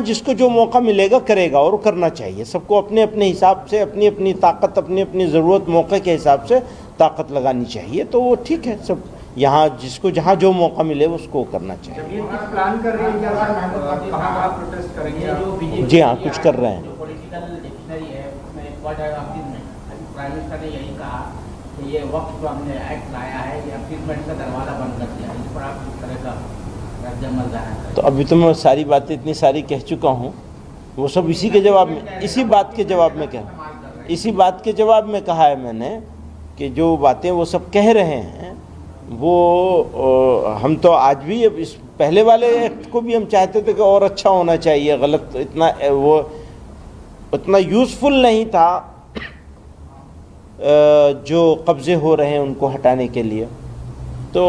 जिसको जो मौका मिलेगा करेगा और करना चाहिए। सबको अपने अपने हिसाब से अपनी अपनी ताकत, अपनी अपनी ज़रूरत, मौके के हिसाब से ताकत लगानी चाहिए। तो वो ठीक है, सब यहाँ जिसको जहाँ जो मौका मिले उसको करना चाहिए। प्लान कर रहे हैं क्या सर, कहाँ प्रोटेस्ट करेंगे? जी हाँ, कुछ कर रहे हैं। जो पॉलिटिकल डिक्शनरी है उसमें प्राइम मिनिस्टर ने यही कहा कि ये वक्त जो हमने एक्ट लाया है ये अपीलमेंट का दरवाज़ा बंद कर दिया। इस पर आप किस तरह का रद्द-ए-अमल जाना? तो अभी तो मैं सारी बातें इतनी सारी कह चुका हूँ, वो सब इसी के जवाब में, इसी बात के जवाब में कहा, इसी बात के जवाब में कहा है मैंने कि जो बातें वो सब कह रहे हैं वो हम तो आज भी इस पहले वाले एक्ट को भी हम चाहते थे कि और अच्छा होना चाहिए। गलत इतना वो उतना यूज़फुल नहीं था जो कब्ज़े हो रहे हैं उनको हटाने के लिए। तो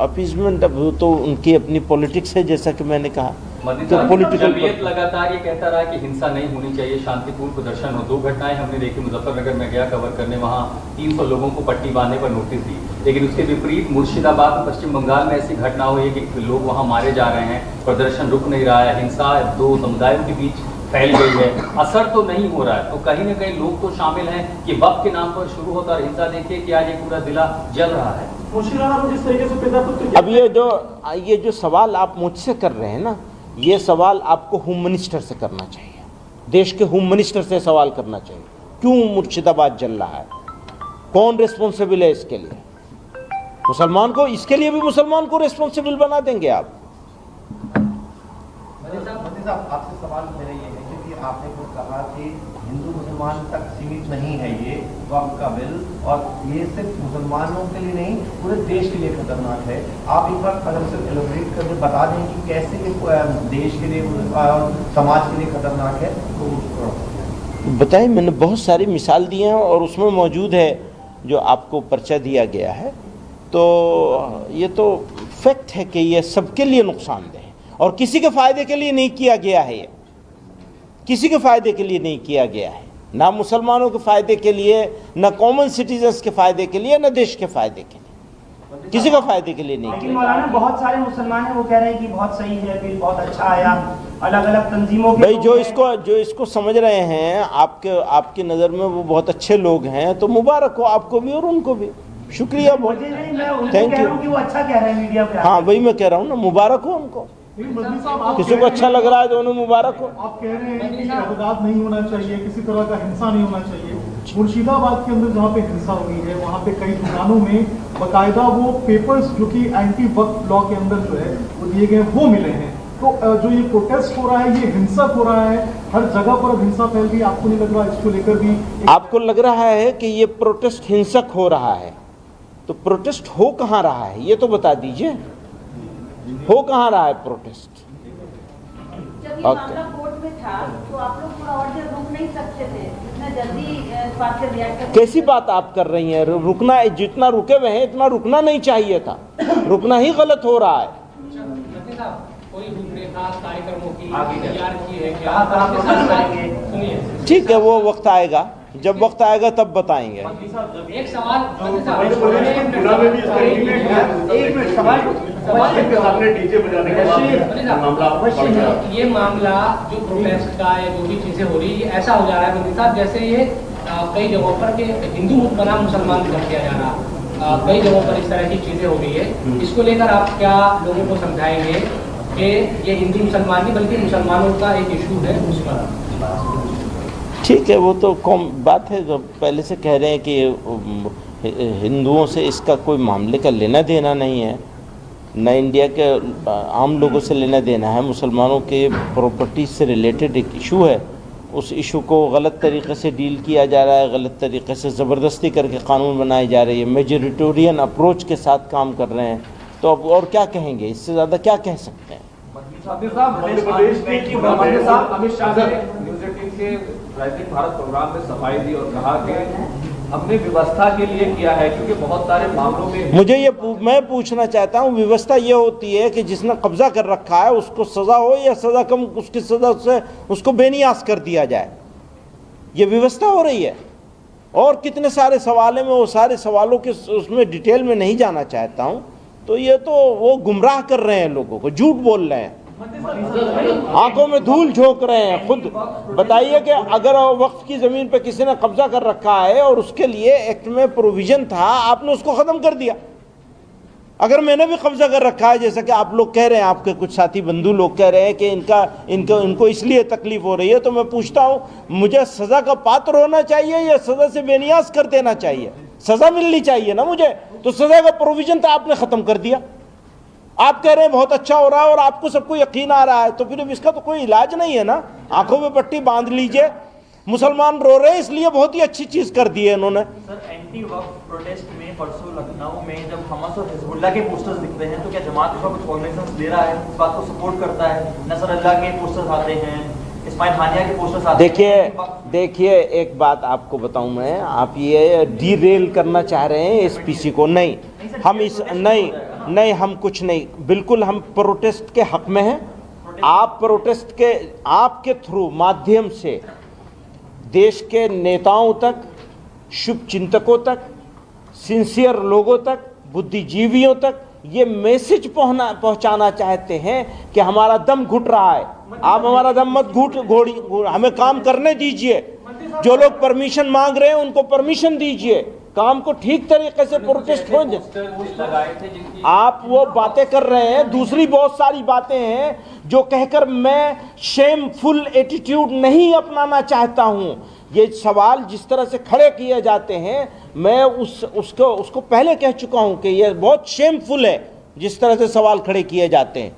अपीजमेंट अब तो उनकी अपनी पॉलिटिक्स है, जैसा कि मैंने कहा। तो पॉलिटिकल लगातार ये कहता रहा कि हिंसा नहीं होनी चाहिए, शांतिपूर्ण प्रदर्शन हो। 2 घटनाएं हमने देखी, मुजफ्फरनगर में गया कवर करने, वहाँ 300 लोगों को पट्टी बांधने पर नोटिस दी। लेकिन उसके विपरीत मुर्शिदाबाद, पश्चिम बंगाल में ऐसी घटना हुई है कि लोग वहाँ मारे जा रहे हैं, प्रदर्शन रुक नहीं रहा है, हिंसा 2 समुदायों के बीच फैल गई है, असर तो नहीं हो रहा है। तो कहीं ना कहीं लोग तो शामिल हैं कि वक्त के नाम पर शुरू होता और हिंसा। देखिए कि आज ये पूरा जिला जल रहा है। जिस तरीके से अब ये जो सवाल आप मुझसे कर रहे हैं ना, ये सवाल आपको होम मिनिस्टर से करना चाहिए, देश के होम मिनिस्टर से सवाल करना चाहिए। क्यों मुर्शिदाबाद जल रहा है, कौन रिस्पॉन्सिबल है इसके लिए? मुसलमान को, इसके लिए भी मुसलमान को रिस्पॉन्सिबल बना देंगे आप? साहब आपसे सवाल मेरा ये है, क्योंकि आपने जो कहा कि हिंदू मुसलमान तक सीमित नहीं है ये वक्फ का बिल, और ये सिर्फ मुसलमानों के लिए नहीं पूरे देश के लिए खतरनाक है। आप एक बार अगर से एलोबरेट करके बता दें कि कैसे ये देश के लिए और समाज के लिए खतरनाक है, तो बताइए। मैंने बहुत सारी मिसाल दी हैं और उसमें मौजूद है जो आपको पर्चा दिया गया है। तो ये तो फैक्ट है कि ये सबके लिए नुकसानदेह है और किसी के फ़ायदे के लिए नहीं किया गया है। ये किसी के फ़ायदे के लिए नहीं किया गया है, ना मुसलमानों के फ़ायदे के लिए, ना कॉमन सिटीजन्स के फ़ायदे के लिए, ना देश के फ़ायदे के लिए, किसी का फ़ायदे के लिए नहीं किया। मौलाना बहुत सारे मुसलमान हैं वो कह रहे हैं कि बहुत सही है बिल, बहुत अच्छा आया, अलग अलग तंजीमों के भाई जो इसको समझ रहे हैं आपकी नज़र में वो बहुत अच्छे लोग हैं, तो मुबारक हो आपको भी और उनको भी। शुक्रिया बहुत, थैंक यू। वो अच्छा कह रहे हैं मीडिया पे। हाँ वही मैं कह रहा हूँ ना, मुबारक हो उनको। किसी को अच्छा लग रहा है तो उन्हें मुबारक हो। आप कह रहे हैं कि एतदाद नहीं होना चाहिए, किसी तरह का हिंसा नहीं होना चाहिए। मुर्शिदाबाद के अंदर जहाँ पे हिंसा हुई है वहाँ पे कई दुकानों में बकायदा वो पेपर्स जो कि एंटी वक्फ लॉ के अंदर जो है वो दिए गए वो मिले हैं। तो जो ये प्रोटेस्ट हो रहा है ये हिंसक हो रहा है, हर जगह पर अब हिंसा फैल गई। आपको नहीं लग रहा इसको लेकर भी? आपको लग रहा है कि ये प्रोटेस्ट हिंसक हो रहा है, तो प्रोटेस्ट हो कहाँ रहा है ये तो बता दीजिए, हो कहाँ रहा है प्रोटेस्ट? जब ये मामला कोर्ट में था तो आप लोग थोड़ा और देर रुक नहीं सकते थे, इतना जल्दी इस बात से रिएक्ट कर? कैसी बात आप कर रही हैं? रुकना, जितना रुके हुए हैं इतना रुकना नहीं चाहिए था, रुकना ही गलत हो रहा है। कोई रूपरेखा कार्यक्रमों की तैयार की है क्या? सुनिए, ठीक है, वो वक्त आएगा, जब वक्त आएगा तब बताएंगे। एक सवाल ये मामला जो प्रोटेस्ट का या जो भी चीजें हो रही है ऐसा हो जा रहा है मंत्री साहब, जैसे ये कई जगहों पर के हिंदू बना मुसलमान भी किया जा रहा, कई जगहों पर इस तरह की चीजें हो रही है। इसको लेकर आप क्या लोगों को समझाएंगे कि ये हिंदू मुसलमान नहीं बल्कि मुसलमानों का एक इशू है उस पर? ठीक है, वो तो कौन बात है, जो पहले से कह रहे हैं कि हिंदुओं से इसका कोई मामले का लेना देना नहीं है, न इंडिया के आम लोगों से लेना देना है। मुसलमानों के प्रॉपर्टी से रिलेटेड एक इशू है, उस इशू को गलत तरीके से डील किया जा रहा है, गलत तरीके से ज़बरदस्ती करके कानून बनाई जा रही है, मेजोरिटेरियन अप्रोच के साथ काम कर रहे हैं। तो अब और क्या कहेंगे, इससे ज़्यादा क्या कह सकते हैं? अमित शाह ने न्यूज 18 के राइजिंग भारत प्रोग्राम में सफाई दी और कहा कि हमने व्यवस्था के लिए किया है, क्योंकि बहुत सारे मामलों में मैं पूछना चाहता हूँ, व्यवस्था ये होती है कि जिसने कब्जा कर रखा है उसको सज़ा हो या सज़ा कम, उसकी सज़ा से उसको बेनियाज कर दिया जाए, ये व्यवस्था हो रही है। और कितने सारे सवाल हैं, मैं वो सारे सवालों के उसमें डिटेल में नहीं जाना चाहता हूँ। तो ये तो वो गुमराह कर रहे हैं लोगों को, झूठ बोल रहे हैं। आंखों में धूल झोंक रहे हैं। खुद बताइए कि अगर वक्फ की जमीन पे किसी ने कब्जा कर रखा है और उसके लिए एक्ट में प्रोविजन था, आपने उसको खत्म कर दिया। अगर मैंने भी कब्जा कर रखा है, जैसा कि आप लोग कह रहे हैं, आपके कुछ साथी बंधु लोग कह रहे हैं कि इनको इसलिए तकलीफ हो रही है, तो मैं पूछता हूं, मुझे सजा का पात्र होना चाहिए या सजा से बेनियाज कर देना चाहिए? सजा मिलनी चाहिए ना मुझे, तो सजा का प्रोविजन तो आपने खत्म कर दिया। आप कह रहे हैं बहुत अच्छा हो रहा है और आपको सबको यकीन आ रहा है, तो फिर इसका तो कोई इलाज नहीं है ना। आंखों में पट्टी बांध लीजिए। मुसलमान रो रहे हैं इसलिए बहुत ही अच्छी चीज कर दी है इन्होंने। सर, एंटी वक्फ प्रोटेस्ट में परसों लखनऊ में जब हमास और हिजबुल्लाह के पोस्टर्स दिखते हैं, तो क्या जमात इसका कुछ कॉग्निजेंस ले रहा है, इस बात को सपोर्ट करता है? नसरुल्लाह के पोस्टर्स आते हैं, इस्माइल हानिया के पोस्टर्स आते हैं। देखिए एक बात आपको बताऊं मैं, आप ये डीरेल करना चाह रहे हैं इस पीसी को। नहीं, हम इस नहीं हम कुछ नहीं, बिल्कुल हम प्रोटेस्ट के हक में हैं। आप प्रोटेस्ट के आपके थ्रू माध्यम से देश के नेताओं तक, शुभ चिंतकों तक, सिंसियर लोगों तक, बुद्धिजीवियों तक ये मैसेज पहुंचाना चाहते हैं कि हमारा दम घुट रहा है। आप हमारा दम मत घोड़ी, हमें काम करने दीजिए। जो लोग परमिशन मांग रहे हैं उनको परमिशन दीजिए, काम को ठीक तरीके से प्रोटेस्ट हो जाए। आप वो बातें कर रहे हैं, दूसरी बहुत सारी बातें हैं जो कहकर मैं शेमफुल एटीट्यूड नहीं अपनाना चाहता हूं। ये सवाल जिस तरह से खड़े किए जाते हैं, मैं उसको पहले कह चुका हूं कि ये बहुत शेमफुल है जिस तरह से सवाल खड़े किए जाते हैं।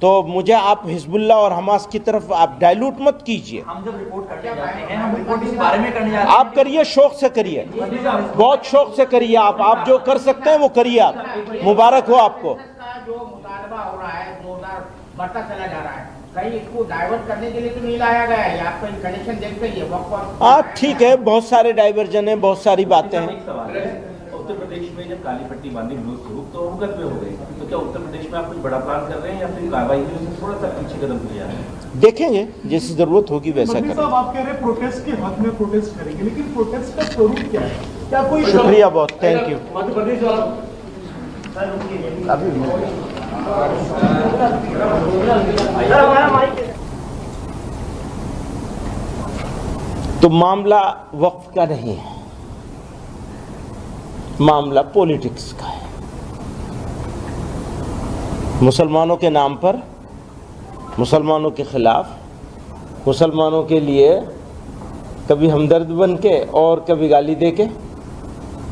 तो मुझे आप हिजबुल्लाह और हमास की तरफ आप डाइल्यूट मत कीजिए। हम जब रिपोर्ट करने जाते हैं, हम रिपोर्ट इस बारे में करने जाते हैं। आप करिए, शौक से करिए, बहुत शौक से करिए। आप जो कर सकते हैं वो करिए। आप मुबारक हो आपको। जो मुतालबा हो रहा है, जोरदार बढ़ता चला जा रहा है, कहीं इसको डाइवर्ट करने के लिए तो नहीं लाया गया है? आप कोई कनेक्शन देखते ही है? ठीक है, बहुत सारे डाइवर्जन है, बहुत सारी बातें हैं। उत्तर प्रदेश में जब काली पट्टी बांधने की न्यूज शुरू तो रुकत में हो गई, तो क्या उत्तर प्रदेश में आप कुछ बड़ा प्लान कर रहे हैं या फिर कार्रवाई की वजह से थोड़ा सा पीछे कदम लिया है? देखेंगे, जैसी जरूरत होगी वैसा करेंगे। साहब, आप कह रहे हैं प्रोटेस्ट के हक में प्रोटेस्ट करेंगे, लेकिन प्रोटेस्ट का स्वरूप क्या है? क्या कोई? शुक्रिया बहुत, थैंक यू। मध्य प्रदेश वाला तो मामला वक्फ का नहीं है, मामला पॉलिटिक्स का है। मुसलमानों के नाम पर, मुसलमानों के खिलाफ, मुसलमानों के लिए कभी हमदर्द बन के और कभी गाली दे के,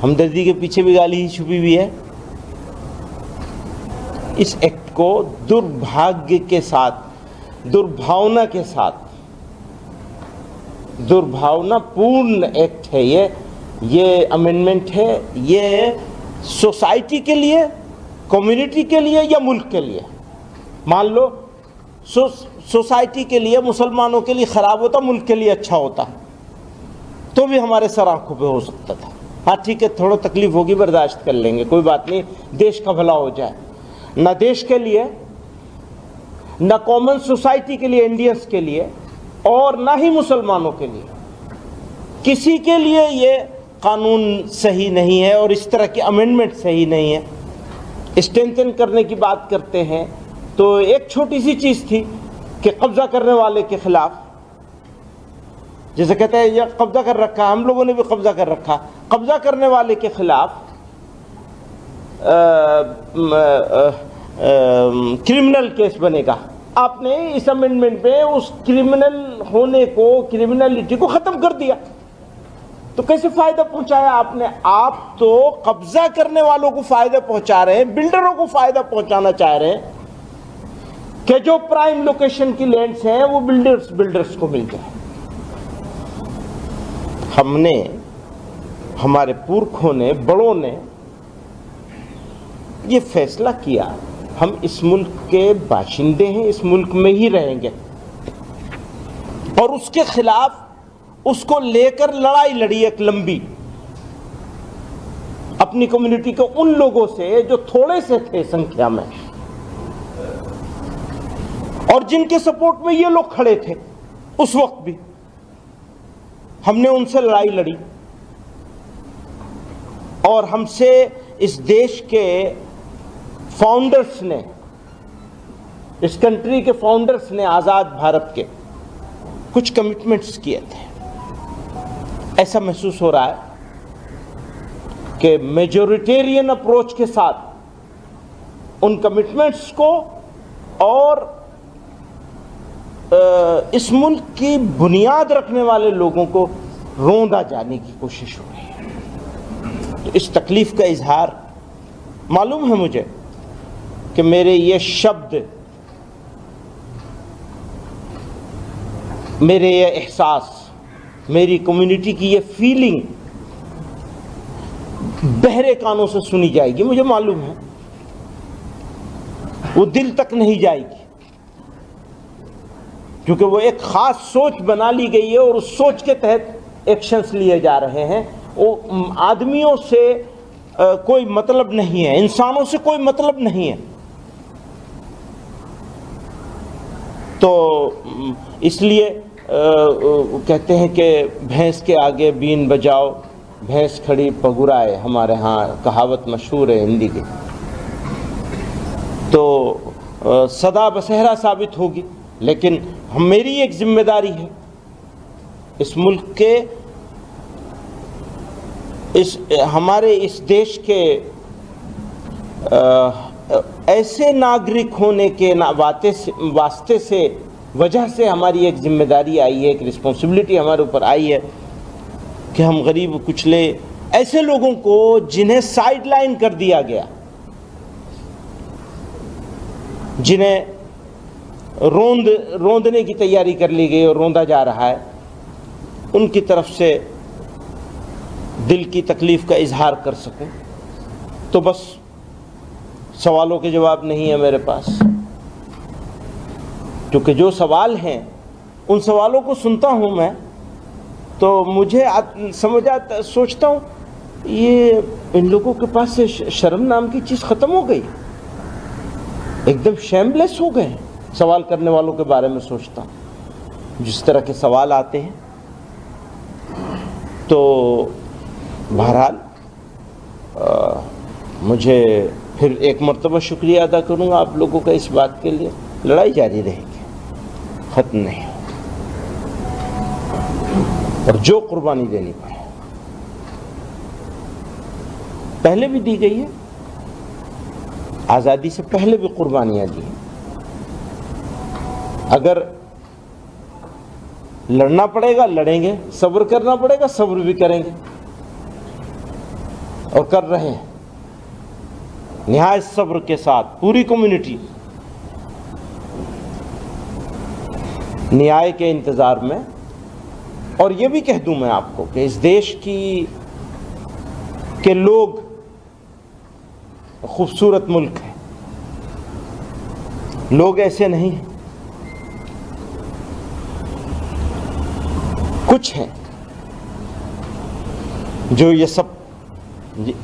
हमदर्दी के पीछे भी गाली ही छुपी हुई है। इस एक्ट को दुर्भाग्य के साथ, दुर्भावना के साथ, दुर्भावनापूर्ण एक्ट है ये अमेंडमेंट है। ये सोसाइटी के लिए, कम्युनिटी के लिए या मुल्क के लिए, मान लो सोसाइटी के लिए, मुसलमानों के लिए ख़राब होता, मुल्क के लिए अच्छा होता तो भी हमारे सर आंखों पे हो सकता था। हाँ ठीक है, थोड़ा तकलीफ होगी, बर्दाश्त कर लेंगे, कोई बात नहीं, देश का भला हो जाए। ना देश के लिए, ना कॉमन सोसाइटी के लिए, इंडियंस के लिए, और ना ही मुसलमानों के लिए, किसी के लिए ये कानून सही नहीं है और इस तरह की अमेंडमेंट सही नहीं है। स्ट्रेंथन करने की बात करते हैं तो एक छोटी सी चीज़ थी कि कब्जा करने वाले के खिलाफ, जैसे कहते हैं ये कब्जा कर रखा, हम लोगों ने भी कब्जा कर रखा, कब्जा करने वाले के खिलाफ क्रिमिनल केस बनेगा। आपने इस अमेंडमेंट में उस क्रिमिनल होने को, क्रिमिनलिटी को खत्म कर दिया। तो कैसे फायदा पहुंचाया आपने? आप तो कब्जा करने वालों को फायदा पहुंचा रहे हैं, बिल्डरों को फायदा पहुंचाना चाह रहे हैं कि जो प्राइम लोकेशन की लैंड्स हैं वो बिल्डर्स को मिल जाए। हमने, हमारे पुरखों ने, बड़ों ने ये फैसला किया, हम इस मुल्क के बाशिंदे हैं, इस मुल्क में ही रहेंगे, और उसके खिलाफ, उसको लेकर लड़ाई लड़ी एक लंबी, अपनी कम्युनिटी के उन लोगों से जो थोड़े से थे संख्या में और जिनके सपोर्ट में ये लोग खड़े थे उस वक्त भी, हमने उनसे लड़ाई लड़ी। और हमसे इस देश के फाउंडर्स ने इस कंट्री के फाउंडर्स ने, आज़ाद भारत के, कुछ कमिटमेंट्स किए थे। ऐसा महसूस हो रहा है कि मेजॉरिटेरियन अप्रोच के साथ उन कमिटमेंट्स को और इस मुल्क की बुनियाद रखने वाले लोगों को रोंदा जाने की कोशिश हो रही है। तो इस तकलीफ का इजहार, मालूम है मुझे कि मेरे ये शब्द, मेरे ये एहसास, मेरी कम्युनिटी की ये फीलिंग बहरे कानों से सुनी जाएगी, मुझे मालूम है। वो दिल तक नहीं जाएगी, क्योंकि वो एक खास सोच बना ली गई है और उस सोच के तहत एक्शंस लिए जा रहे हैं। वो आदमियों से कोई मतलब नहीं है, इंसानों से कोई मतलब नहीं है। तो इसलिए कहते हैं कि भैंस के आगे बीन बजाओ, भैंस खड़ी पगुराए, हमारे यहाँ कहावत मशहूर है हिंदी की। तो सदा बसेहरा साबित होगी, लेकिन मेरी एक जिम्मेदारी है इस मुल्क के, हमारे इस देश के ऐसे नागरिक होने के वास्ते से, वजह से हमारी एक जिम्मेदारी आई है, एक रिस्पॉन्सिबिलिटी हमारे ऊपर आई है कि हम गरीब कुचले ऐसे लोगों को जिन्हें साइडलाइन कर दिया गया, जिन्हें रोंदने की तैयारी कर ली गई और रोंदा जा रहा है, उनकी तरफ से दिल की तकलीफ का इजहार कर सकूं। तो बस सवालों के जवाब नहीं है मेरे पास, क्योंकि जो सवाल हैं उन सवालों को सुनता हूं मैं, तो मुझे सोचता हूं ये इन लोगों के पास से शर्म नाम की चीज़ ख़त्म हो गई, एकदम शेमलेस हो गए सवाल करने वालों के बारे में सोचता हूं। जिस तरह के सवाल आते हैं, तो बहरहाल मुझे फिर एक मर्तबा शुक्रिया अदा करूंगा आप लोगों का इस बात के लिए। लड़ाई जारी रहेगी, ख़त्म नहीं, और जो कुर्बानी देनी पड़े पहले भी दी गई है, आज़ादी से पहले भी कुर्बानियां दी हैं। अगर लड़ना पड़ेगा लड़ेंगे, सब्र करना पड़ेगा सब्र भी करेंगे, और कर रहे हैं निहायत सब्र के साथ। पूरी कम्युनिटी न्याय के इंतज़ार में। और ये भी कह दूं मैं आपको कि इस देश के लोग खूबसूरत मुल्क है, लोग ऐसे नहीं हैं, कुछ हैं जो ये सब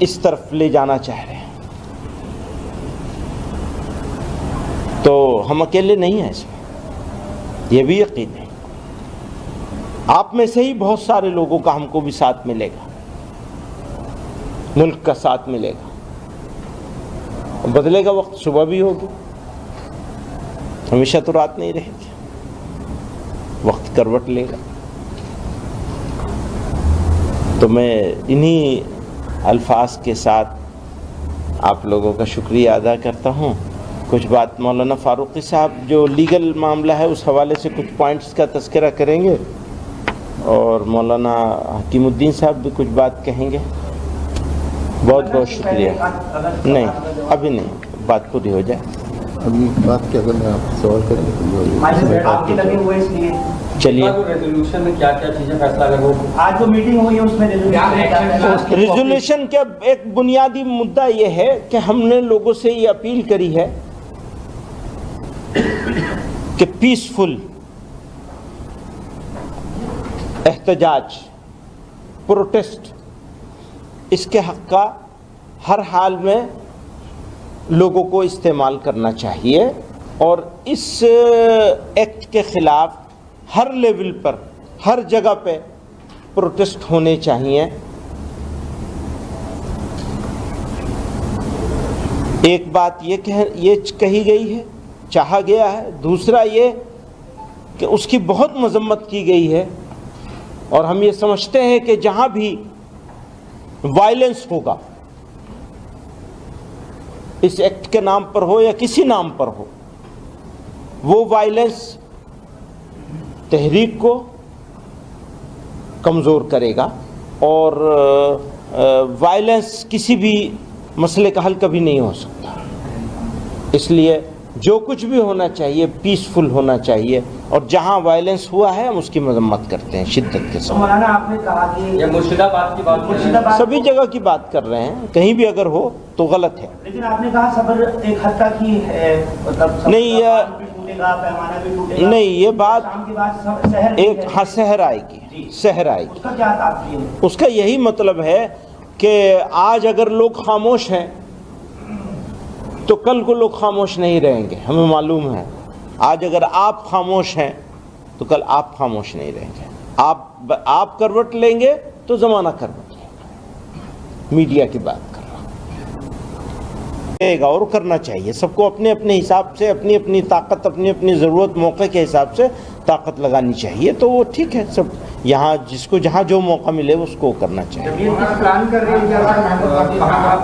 इस तरफ ले जाना चाह रहे हैं। तो हम अकेले नहीं हैं इसमें, ये भी यकीन है। आप में से ही बहुत सारे लोगों का हमको भी साथ मिलेगा, मुल्क का साथ मिलेगा। बदलेगा वक्त, सुबह भी होगी, हमेशा तो रात नहीं रहेगी, वक्त करवट लेगा। तो मैं इन्हीं अल्फाज के साथ आप लोगों का शुक्रिया अदा करता हूँ। कुछ बात मौलाना फारूकी साहब जो लीगल मामला है उस हवाले से कुछ पॉइंट्स का तज़किरा करेंगे, और मौलाना हकीमुद्दीन साहब भी कुछ बात कहेंगे। बहुत बहुत शुक्रिया। नहीं, अभी नहीं, बात पूरी हो जाए। अभी बात के अगर मैं आपसे सवाल करेंगे आपके लगे हुए इसलिए चलिए। रेजोल्यूशन में क्या क्या चीजें फैसला अगर वो आज जो मीटिंग हुई है उसमें रेजोल्यूशन का एक बुनियादी मुद्दा ये है कि हमने लोगों से ये अपील करी है कि पीसफुल एहतजाज, प्रोटेस्ट, इसके हक़ का हर हाल में लोगों को इस्तेमाल करना चाहिए, और इस एक्ट के ख़िलाफ़ हर लेवल पर, हर जगह पे प्रोटेस्ट होने चाहिए। एक बात ये कही गई है चाहा गया है, दूसरा ये कि उसकी बहुत मजम्मत की गई है और हम ये समझते हैं कि जहां भी वायलेंस होगा, इस एक्ट के नाम पर हो या किसी नाम पर हो, वो वायलेंस तहरीक को कमज़ोर करेगा और वायलेंस किसी भी मसले का हल कभी नहीं हो सकता। इसलिए जो कुछ भी होना चाहिए पीसफुल होना चाहिए और जहां वायलेंस हुआ है हम उसकी मजम्मत करते हैं शिद्दत के साथ। मौलाना आपने कहा कि ये मुर्शिदाबाद की बात सभी जगह की बात कर रहे हैं, कहीं भी अगर हो तो गलत है। लेकिन आपने कहा सब्र एक हद तक ही है, मतलब नहीं, पैमाना भी टूटेगा। नहीं, ये बात शाम के बाद शहर एक हाँ शहर आएगी, शहर आएगी। उसका क्या तात्पर्य है? उसका यही मतलब है कि आज अगर लोग खामोश हैं तो कल को लोग खामोश नहीं रहेंगे, हमें मालूम है। आज अगर आप खामोश हैं तो कल आप खामोश नहीं रहेंगे। आप करवट लेंगे तो जमाना करवट लेगा। मीडिया की बात कर रहा हूं, और करना चाहिए सबको अपने अपने हिसाब से, अपनी अपनी ताकत, अपनी अपनी ज़रूरत, मौके के हिसाब से ताकत लगानी चाहिए। तो वो ठीक है, सब यहाँ जिसको जहाँ जो मौका मिले उसको करना चाहिए। प्लान कर रहे हैं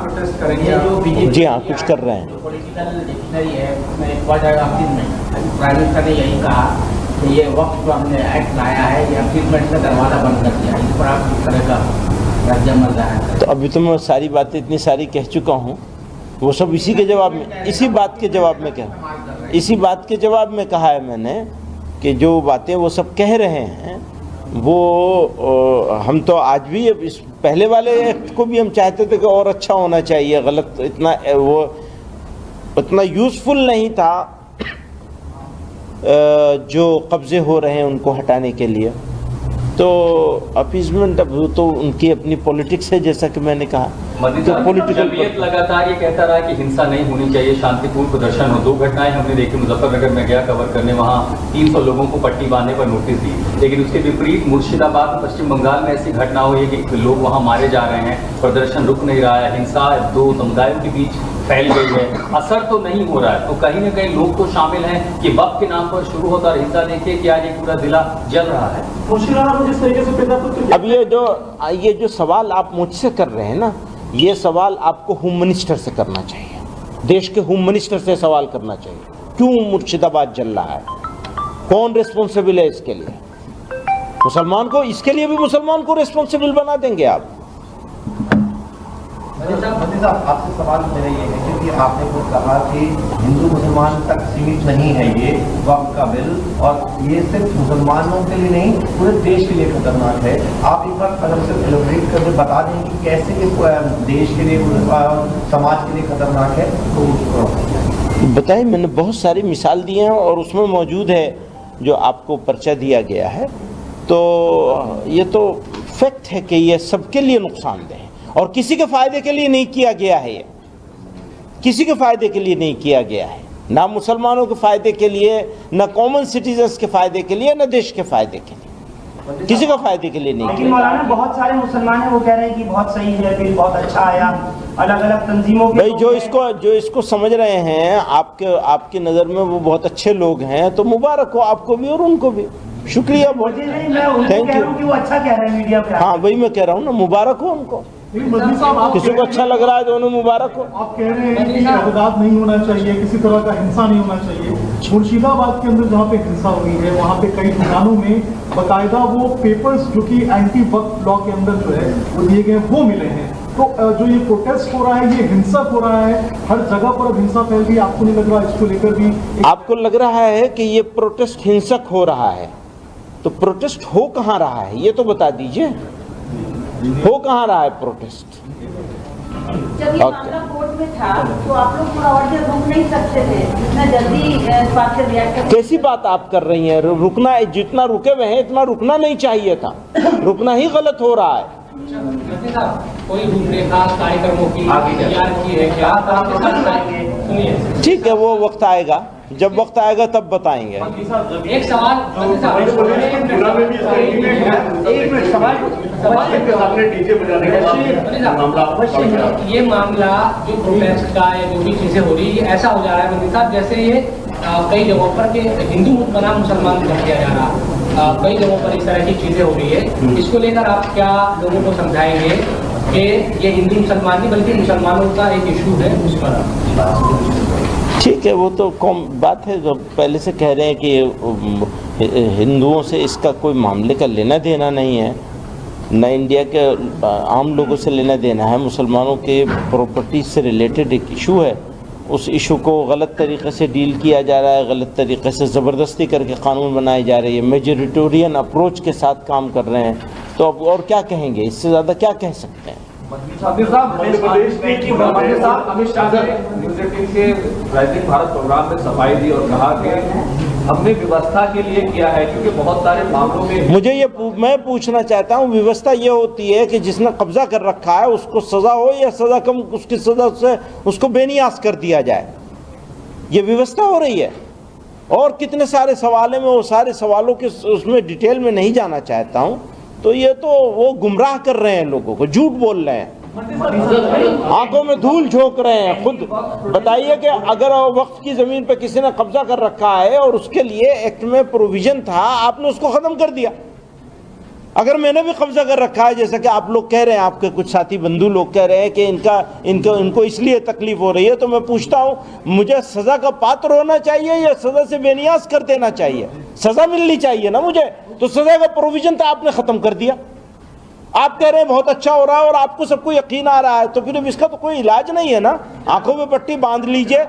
प्रोटेस्ट करेंगे? जी हाँ, कुछ कर रहे हैं। पॉलिटिकल डिक्शनरी है उसमें प्राइम मिनिस्टर ने यही कहा कि ये वक्त जो हमने एक्ट लाया है ये अचीवमेंट का दरवाजा बंद कर दिया, इस पर आप किस तरह का रद्द-ए-अमल है? तो अभी तो मैं सारी बातें इतनी सारी कह चुका हूँ, वो सब इसी के जवाब में, इसी बात के जवाब में कहा, इसी बात के जवाब में कहा है मैंने कि जो बातें वो सब कह रहे हैं वो हम तो आज भी इस पहले वाले एक्ट को भी हम चाहते थे कि और अच्छा होना चाहिए, गलत इतना वो उतना यूज़फुल नहीं था जो कब्ज़े हो रहे हैं उनको हटाने के लिए। तो अपीजमेंट अब तो उनकी अपनी पॉलिटिक्स है, जैसा कि मैंने कहा। तो पॉलिटिकल जमीयत लगातार ये कहता रहा कि हिंसा नहीं होनी चाहिए, शांतिपूर्ण प्रदर्शन हो। 2 घटनाएं हमने देखी, मुजफ्फरनगर में गया कवर करने, वहाँ 300 लोगों को पट्टी बांधने पर नोटिस दी। लेकिन उसके विपरीत मुर्शिदाबाद, पश्चिम बंगाल में ऐसी घटना हुई है कि लोग वहाँ मारे जा रहे हैं, प्रदर्शन रुक नहीं रहा है, हिंसा 2 समुदायों के बीच फैल गई है, असर तो नहीं हो रहा है। तो कहीं ना कहीं लोग तो शामिल हैं कि वक्त के नाम पर शुरू होता और हिंसा देखिए कि आज ये पूरा जिला जल रहा है। जिस तरीके से अब ये जो सवाल आप मुझसे कर रहे हैं ना, ये सवाल आपको होम मिनिस्टर से करना चाहिए, देश के होम मिनिस्टर से सवाल करना चाहिए। क्यों मुर्शिदाबाद जल रहा है, कौन रिस्पॉन्सिबल है इसके लिए? मुसलमान को, इसके लिए भी मुसलमान को रिस्पॉन्सिबल बना देंगे आप? मोदी साहब, आपसे सवाल मेरा ये है क्योंकि आपने खुद कहा कि हिंदू मुसलमान तक सीमित नहीं है ये वक्त का बिल, और ये सिर्फ मुसलमानों के लिए नहीं पूरे देश के लिए खतरनाक है। आप एक बार कदम से एलोबरेट करके बता दें कि कैसे ये देश के लिए, समाज के लिए खतरनाक है? तो बताइए, मैंने बहुत सारी मिसाल दी हैं और उसमें मौजूद है जो आपको पर्चा दिया गया है। तो ये तो फैक्ट है कि ये सबके लिए नुकसानदेह है और किसी के फ़ायदे के लिए नहीं किया गया है। ये किसी के फ़ायदे के लिए नहीं किया गया है, ना मुसलमानों के फ़ायदे के लिए, ना कॉमन सिटीजन्स के फ़ायदे के लिए, ना देश के फ़ायदे के लिए, किसी का फ़ायदे के लिए नहीं लेकिन किया। मौलाना बहुत सारे मुसलमान हैं वो कह रहे हैं कि बहुत सही है बिल, बहुत अच्छा आया, अलग अलग तंजीमों के भाई जो इसको समझ रहे हैं, आपकी नज़र में वो बहुत अच्छे लोग हैं, तो मुबारक हो आपको भी और उनको भी। शुक्रिया, बहुत थैंक यू। वो अच्छा कह रहे हैं मीडिया पे। हाँ, वही मैं कह रहा हूँ ना, मुबारक हो उनको। किसी को अच्छा लग रहा है तो उन्हें मुबारक हो। आप कह रहे हैं कि अपराध नहीं होना चाहिए, किसी तरह का हिंसा नहीं होना चाहिए। मुर्शिदाबाद के अंदर जहाँ पे हिंसा हुई है वहाँ पे कई दुकानों में बाकायदा वो पेपर्स जो कि एंटी वक्फ लॉ के अंदर जो है वो दिए गए वो मिले हैं। तो जो ये प्रोटेस्ट हो रहा है ये हिंसक हो रहा है, हर जगह पर अब हिंसा फैल गई। आपको नहीं लग रहा इसको लेकर भी? आपको लग रहा है कि ये प्रोटेस्ट हिंसक हो रहा है, तो प्रोटेस्ट हो कहाँ रहा है ये तो बता दीजिए, हो कहाँ रहा है प्रोटेस्ट? जब ये मामला कोर्ट में था तो आप लोग पूरा ऑर्डर रोक नहीं सकते थे, जितना जल्दी इस बात से रिएक्ट कर। कैसी बात आप कर रही हैं? रुकना, जितना रुके हुए हैं इतना रुकना नहीं चाहिए था, रुकना ही गलत हो रहा है। कोई रूपरेखा कार्यक्रमों की तैयार की है क्या? सुनिए, ठीक है, वो वक्त आएगा, जब वक्त आएगा तब बताएंगे। एक सवाल, ये मामला जो प्रोटेस्ट का या जो भी चीजें हो रही है ऐसा हो जा रहा है मंत्री साहब जैसे ये कई जगहों पर कि हिंदू मुल्क बना मुसलमान कर दिया जा रहा, कई जगहों पर इस तरह की चीज़ें हो रही है। इसको लेकर आप क्या लोगों को समझाएंगे कि ये हिंदू मुसलमान नहीं बल्कि मुसलमानों का एक इशू है, उस पर? ठीक है, वो तो कौन बात है जो पहले से कह रहे हैं कि हिंदुओं से इसका कोई मामले का लेना देना नहीं है, न इंडिया के आम लोगों से लेना देना है। मुसलमानों के प्रॉपर्टी से रिलेटेड एक इशू है, उस इशू को गलत तरीके से डील किया जा रहा है, गलत तरीके से ज़बरदस्ती करके कानून बनाए जा रहे हैं, मेजोरिटेरियन अप्रोच के साथ काम कर रहे हैं। तो अब और क्या कहेंगे, इससे ज़्यादा क्या कह सकते हैं? अमित शाह ने न्यूज़ 18 के राइजिंग भारत प्रोग्राम में सफाई दी और कहा कि हमने व्यवस्था के लिए किया है, क्योंकि बहुत सारे मामलों में मैं पूछना चाहता हूँ, व्यवस्था ये होती है कि जिसने कब्जा कर रखा है उसको सज़ा हो या सज़ा कम, उसकी सज़ा से उसको बेनियाज कर दिया जाए, ये व्यवस्था हो रही है। और कितने सारे सवाल हैं, मैं वो सारे सवालों के उसमें डिटेल में नहीं जाना चाहता हूँ। तो ये तो वो गुमराह कर रहे हैं, लोगों को झूठ बोल रहे हैं, आंखों में धूल झोंक रहे हैं। खुद बताइए कि अगर वक्फ की ज़मीन पर किसी ने कब्जा कर रखा है और उसके लिए एक्ट में प्रोविज़न था, आपने उसको ख़त्म कर दिया। अगर मैंने भी कब्जा कर रखा है, जैसा कि आप लोग कह रहे हैं, आपके कुछ साथी बंधु लोग कह रहे हैं कि इनको इसलिए तकलीफ हो रही है, तो मैं पूछता हूँ, मुझे सज़ा का पात्र होना चाहिए या सज़ा से बेनियाज कर देना चाहिए? सज़ा मिलनी चाहिए ना मुझे, तो सज़ा का प्रोविज़न तो आपने ख़त्म कर दिया। आप कह रहे हैं बहुत अच्छा हो रहा है और आपको सबको यकीन आ रहा है, तो फिर इसका तो कोई इलाज नहीं है ना। आंखों में पट्टी बांध लीजिए,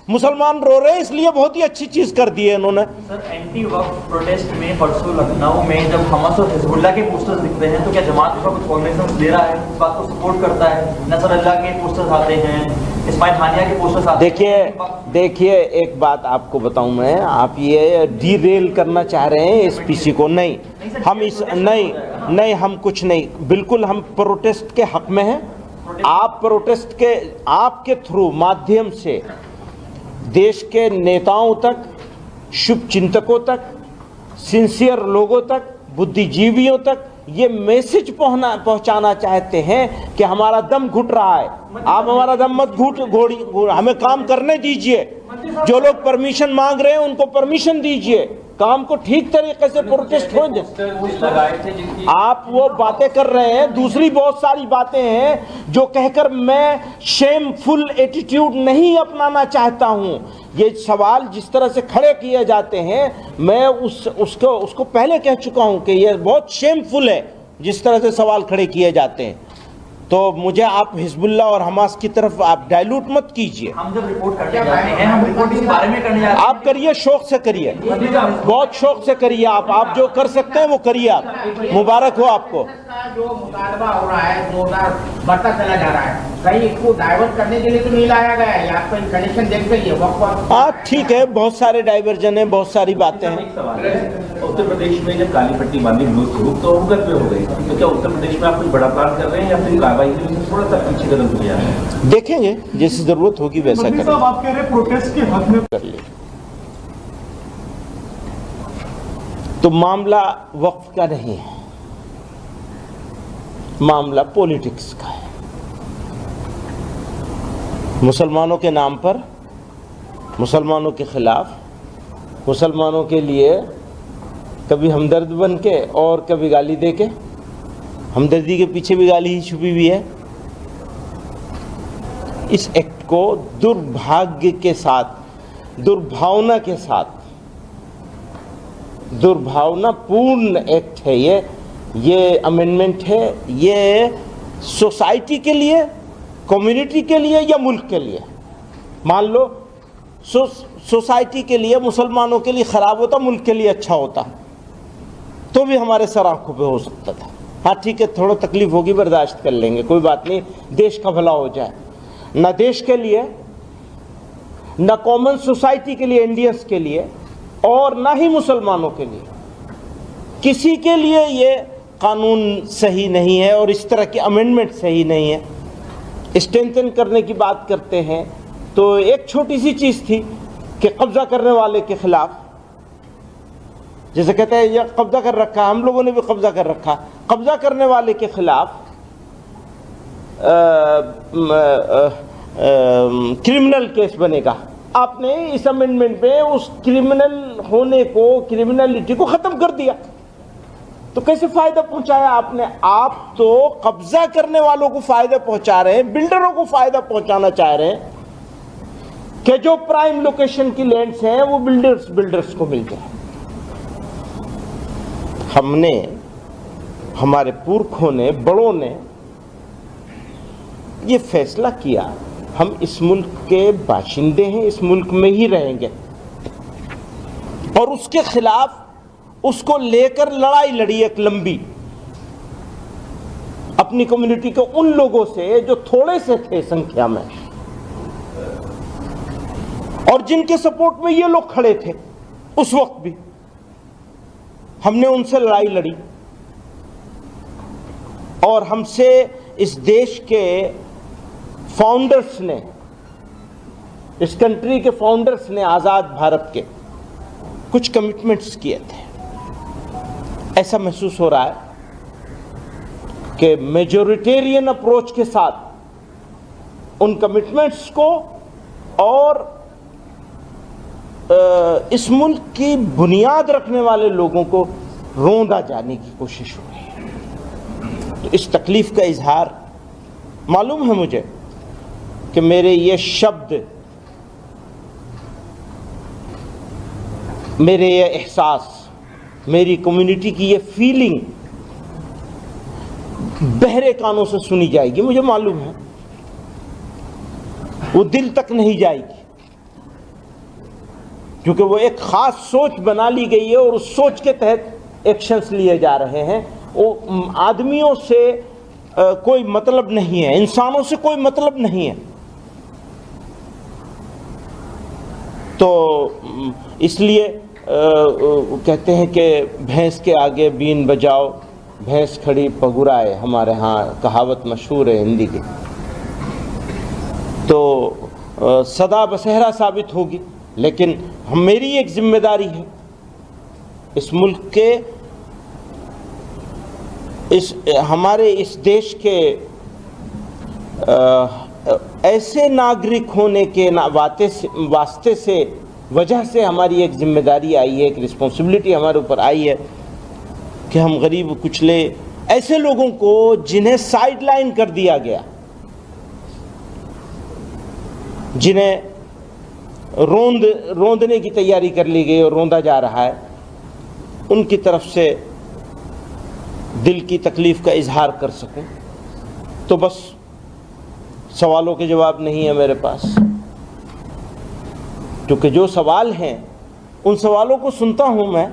मुसलमान रो रहे हैं इसलिए बहुत ही अच्छी चीज कर दी है इन्होंने। सर, एंटी वक्फ प्रोटेस्ट में परसों लखनऊ में जब हमास और हिजबुल्लाह के पोस्टर्स दिखते हैं, तो क्या जमात उसका कुछ कॉग्निजेंस ले रहा है, इस बात को सपोर्ट करता है? नसरुल्लाह के पोस्टर्स आते हैं, इस्माइल हानिया के पोस्टर्स आते हैं। देखिए एक बात आपको बताऊं मैं, आप ये डीरेल करना चाह रहे हैं इस पीसी को। नहीं, हम इस नहीं हम कुछ नहीं, बिल्कुल हम प्रोटेस्ट के हक में हैं। आप प्रोटेस्ट के आपके थ्रू माध्यम से देश के नेताओं तक, शुभ चिंतकों तक, सिंसियर लोगों तक, बुद्धिजीवियों तक ये मैसेज पहुंचाना चाहते हैं कि हमारा दम घुट रहा है। आप हमारा दम मत हमें काम करने दीजिए। जो लोग परमिशन मांग रहे हैं उनको परमिशन दीजिए, काम को ठीक तरीके से प्रोटेस्ट हो जाए। आप वो बातें कर रहे हैं, दूसरी बहुत सारी बातें हैं जो कहकर मैं शेमफुल एटीट्यूड नहीं अपनाना चाहता हूं। ये सवाल जिस तरह से खड़े किए जाते हैं, मैं उसको पहले कह चुका हूं कि ये बहुत शेमफुल है जिस तरह से सवाल खड़े किए जाते हैं। तो मुझे आप हिजबुल्लाह और हमास की तरफ आप डाइल्यूट मत कीजिए। हम जब रिपोर्ट करने जाते हैं, हम रिपोर्ट इस बारे में करने जाते हैं। आप करिए, शौक से करिए, बहुत शौक से करिए। आप जो कर सकते हैं वो करिए, आप मुबारक हो आपको। जो मुतालबा हो रहा है, जोरदार बढ़ता चला जा रहा है, कहीं इसको डाइवर्ट करने के लिए तो नहीं लाया गया है? आपको कंडीशन देख गई है वक्त? हाँ ठीक है, बहुत सारे डाइवर्जन है, बहुत सारी बातें हैं। उत्तर प्रदेश में जब काली पट्टी बांधी विरोध शुरू तो अवगत में हो गई, तो क्या उत्तर प्रदेश में आप कुछ बड़ा प्लान कर रहे हैं या फिर कार्रवाई के लिए थोड़ा सा पीछे कदम किया है? देखेंगे, जैसी जरूरत होगी वैसा करेंगे। आप कह रहे प्रोटेस्ट के हक में कर ले। तो मामला वक्फ का नहीं है, मामला पॉलिटिक्स का है। मुसलमानों के नाम पर, मुसलमानों के खिलाफ, मुसलमानों के लिए कभी हमदर्द बन के और कभी गाली दे के, हमदर्दी के पीछे भी गाली ही छुपी हुई है। इस एक्ट को दुर्भाग्य के साथ, दुर्भावना के साथ, दुर्भावनापूर्ण एक्ट है ये अमेंडमेंट है। ये सोसाइटी के लिए, कम्युनिटी के लिए या मुल्क के लिए, मान लो सोसाइटी के लिए, मुसलमानों के लिए ख़राब होता, मुल्क के लिए अच्छा होता तो भी हमारे सर आंखों पे हो सकता था। हाँ ठीक है, थोड़ा तकलीफ होगी, बर्दाश्त कर लेंगे, कोई बात नहीं, देश का भला हो जाए। ना देश के लिए, ना कॉमन सोसाइटी के लिए, इंडियंस के लिए, और ना ही मुसलमानों के लिए, किसी के लिए ये कानून सही नहीं है और इस तरह की अमेंडमेंट सही नहीं है। स्ट्रेंथन करने की बात करते हैं तो एक छोटी सी चीज़ थी कि कब्जा करने वाले के खिलाफ, जैसे कहते हैं ये कब्जा कर रखा, हम लोगों ने भी कब्जा कर रखा, कब्जा करने वाले के खिलाफ क्रिमिनल केस बनेगा, आपने इस अमेंडमेंट में उस क्रिमिनल होने को, क्रिमिनलिटी को खत्म कर दिया। तो कैसे फायदा पहुंचाया आपने? आप तो कब्जा करने वालों को फायदा पहुंचा रहे हैं, बिल्डरों को फायदा पहुंचाना चाह रहे हैं कि जो प्राइम लोकेशन की लैंड्स हैं वो बिल्डर्स को मिल जाए। हमने, हमारे पुरखों ने, बड़ों ने ये फैसला किया, हम इस मुल्क के बाशिंदे हैं, इस मुल्क में ही रहेंगे, और उसके खिलाफ उसको लेकर लड़ाई लड़ी एक लंबी, अपनी कम्युनिटी के उन लोगों से जो थोड़े से थे संख्या में और जिनके सपोर्ट में ये लोग खड़े थे उस वक्त भी। हमने उनसे लड़ाई लड़ी और हमसे इस देश के फाउंडर्स ने, इस कंट्री के फाउंडर्स ने, आजाद भारत के कुछ कमिटमेंट्स किए थे। ऐसा महसूस हो रहा है कि मेजॉरिटेरियन अप्रोच के साथ उन कमिटमेंट्स को और इस मुल्क की बुनियाद रखने वाले लोगों को रोंदा जाने की कोशिश हो रही है। तो इस तकलीफ का इजहार, मालूम है मुझे कि मेरे ये शब्द, मेरे ये एहसास, मेरी कम्युनिटी की ये फीलिंग बहरे कानों से सुनी जाएगी, मुझे मालूम है, वो दिल तक नहीं जाएगी, क्योंकि वो एक खास सोच बना ली गई है और उस सोच के तहत एक्शंस लिए जा रहे हैं। वो आदमियों से कोई मतलब नहीं है, इंसानों से कोई मतलब नहीं है। तो इसलिए कहते हैं कि भैंस के आगे बीन बजाओ, भैंस खड़ी पगुराए, हमारे यहाँ कहावत मशहूर है हिंदी की। तो सदा बसेहरा साबित होगी, लेकिन मेरी एक जिम्मेदारी है इस मुल्क के, हमारे इस देश के ऐसे नागरिक होने के वास्ते से, वजह से हमारी एक जिम्मेदारी आई है, एक रिस्पॉन्सिबिलिटी हमारे ऊपर आई है कि हम गरीब कुचले ऐसे लोगों को जिन्हें साइडलाइन कर दिया गया, जिन्हें रोंदने की तैयारी कर ली गई और रोंदा जा रहा है, उनकी तरफ से दिल की तकलीफ का इजहार कर सकूं। तो बस सवालों के जवाब नहीं है मेरे पास, क्योंकि जो सवाल हैं उन सवालों को सुनता हूं मैं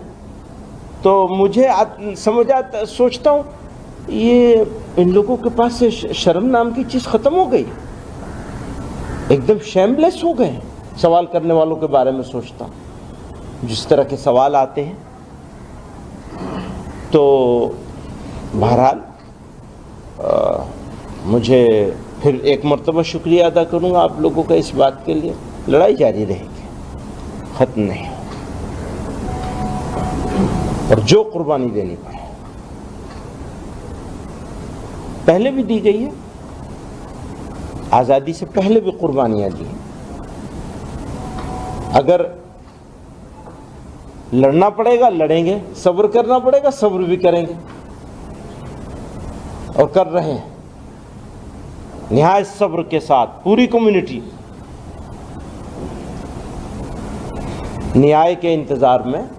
तो मुझे समझ आता, सोचता हूं ये इन लोगों के पास से शर्म नाम की चीज़ ख़त्म हो गई, एकदम शेमलेस हो गए सवाल करने वालों के बारे में सोचता हूं। जिस तरह के सवाल आते हैं, तो बहरहाल मुझे फिर एक मर्तबा शुक्रिया अदा करूंगा आप लोगों का इस बात के लिए। लड़ाई जारी रहेगी, ख़त्म नहीं, और जो कुर्बानी देनी पड़े पहले भी दी गई है, आज़ादी से पहले भी कुर्बानियाँ दी हैं। अगर लड़ना पड़ेगा लड़ेंगे, सब्र करना पड़ेगा सब्र भी करेंगे, और कर रहे हैं निहायत सब्र के साथ। पूरी कम्युनिटी न्याय के इंतज़ार में।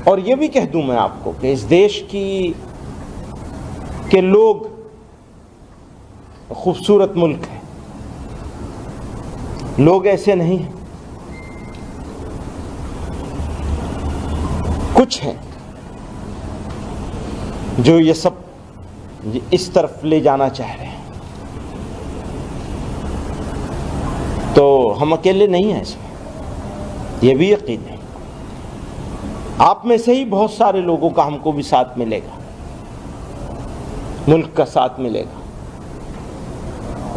और ये भी कह दूं मैं आपको कि इस देश के लोग खूबसूरत मुल्क है, लोग ऐसे नहीं हैं, कुछ हैं जो ये सब इस तरफ ले जाना चाह रहे हैं। तो हम अकेले नहीं हैं इसमें, ये भी यकीन है। आप में से ही बहुत सारे लोगों का हमको भी साथ मिलेगा, मुल्क का साथ मिलेगा।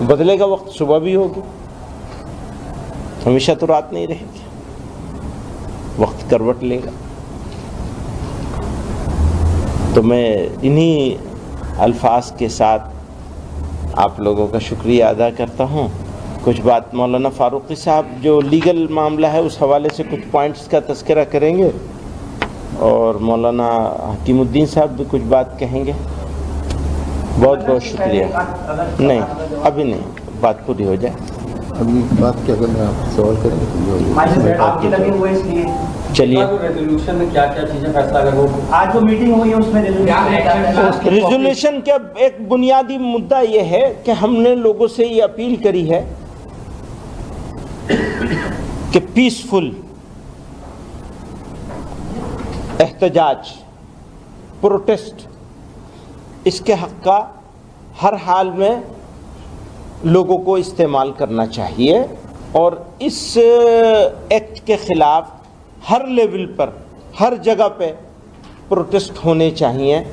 बदलेगा वक्त, सुबह भी होगी, हमेशा तो रात नहीं रहेगी, वक्त करवट लेगा। तो मैं इन्हीं अल्फाज के साथ आप लोगों का शुक्रिया अदा करता हूँ। कुछ बात मौलाना फारूकी साहब जो लीगल मामला है उस हवाले से कुछ पॉइंट्स का तज़किरा करेंगे और मौलाना हकीमुद्दीन साहब भी कुछ बात कहेंगे। बहुत बहुत शुक्रिया। नहीं अभी नहीं, बात पूरी हो जाए अभी बात क्या करना है, आप सवाल करेंगे तो आपके लगे हुए इसलिए चलिए। रेजोल्यूशन में क्या क्या चीजें फैसला अगर वो आज जो मीटिंग हुई है उसमें रिजोल्यूशन का एक बुनियादी मुद्दा ये है कि हमने लोगों से ये अपील करी है कि पीसफुल एहतजाज, प्रोटेस्ट, इसके हक का हर हाल में लोगों को इस्तेमाल करना चाहिए और इस एक्ट के खिलाफ हर लेवल पर, हर जगह पे प्रोटेस्ट होने चाहिए।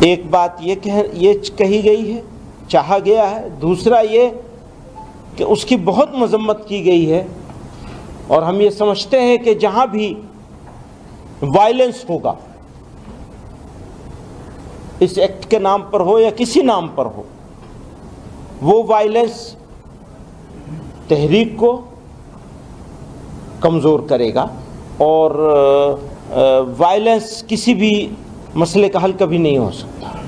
एक बात ये कही गई है, चाहा गया है। दूसरा ये कि उसकी बहुत मजम्मत की गई है और हम ये समझते हैं कि जहां भी वायलेंस होगा, इस एक्ट के नाम पर हो या किसी नाम पर हो, वो वायलेंस तहरीक को कमज़ोर करेगा और वायलेंस किसी भी मसले का हल कभी नहीं हो सकता।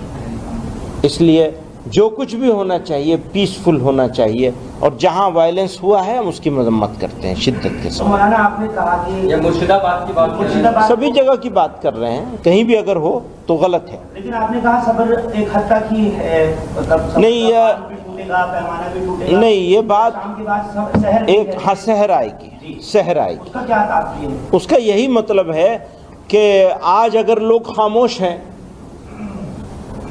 इसलिए जो कुछ भी होना चाहिए पीसफुल होना चाहिए और जहां वायलेंस हुआ है हम उसकी मजम्मत करते हैं शिद्दत के साथ। मौलाना आपने कहा कि या मुर्शिदाबाद की बात, सभी जगह की बात कर रहे हैं, कहीं भी अगर हो तो गलत है। लेकिन आपने कहा सब्र एक हद तक ही है, मतलब नहीं पैमाना भी टूटेगा। नहीं, ये बात शाम के बाद शहर एक शहर आएगी, शहर आएगी। उसका क्या तात्पर्य है? उसका यही मतलब है कि आज अगर लोग खामोश हैं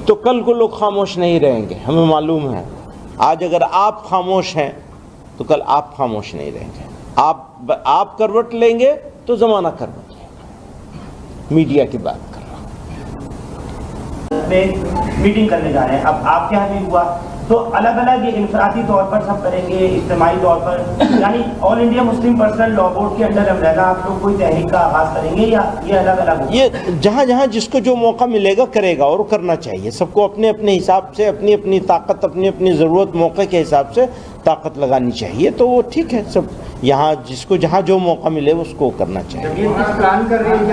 तो कल को लोग खामोश नहीं रहेंगे। हमें मालूम है आज अगर आप खामोश हैं तो कल आप खामोश नहीं रहेंगे। आप करवट लेंगे तो जमाना करवट लेगा। मीडिया की बात कर रहा हूँ। मीटिंग करने जा रहे हैं, अब आपके यहाँ भी हुआ तो अलग अलग इनफरादी तौर पर सब करेंगे, इज्तिमाई तौर पर, यानी all India Muslim personal law board के अंडर अमरेला आप लोग कोई तहरीक का आगाज करेंगे या ये अलग अलग? ये जहाँ जहाँ जिसको जो मौका मिलेगा करेगा और करना चाहिए। सबको अपने अपने हिसाब से अपनी अपनी ताकत, अपनी अपनी ज़रूरत, मौके के हिसाब से ताकत लगानी चाहिए। तो वो ठीक है, सब यहाँ जिसको जहाँ जो मौका मिले उसको करना चाहिए। प्लान कर रहे हैं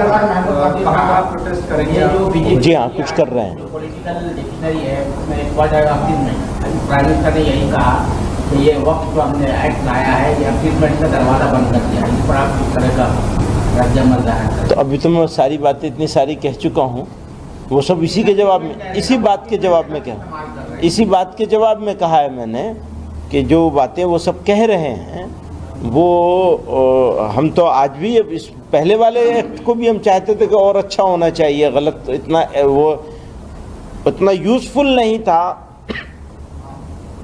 जी हाँ, कुछ कर रहे हैं। पॉलिटिकल डिक्शनरी है उसमें एक वर्ड आएगा अफीम नहीं। प्राइम मिनिस्टर ने यही कहा कि ये वक्त जो हमने एक्ट लाया है ये अफीममेंट का दरवाज़ा बंद कर दिया। इस पर आप किस तरह का रद्द-ए-अमल ज़ाहिर करें? तो अभी तो मैं सारी बातें इतनी सारी कह चुका हूँ, वो सब इसी के जवाब में, इसी बात के जवाब में कहा, इसी बात के जवाब में कहा है मैंने कि जो बातें वो सब कह रहे हैं वो हम तो आज भी इस पहले वाले एक्ट को भी हम चाहते थे कि और अच्छा होना चाहिए। गलत इतना वो उतना यूज़फुल नहीं था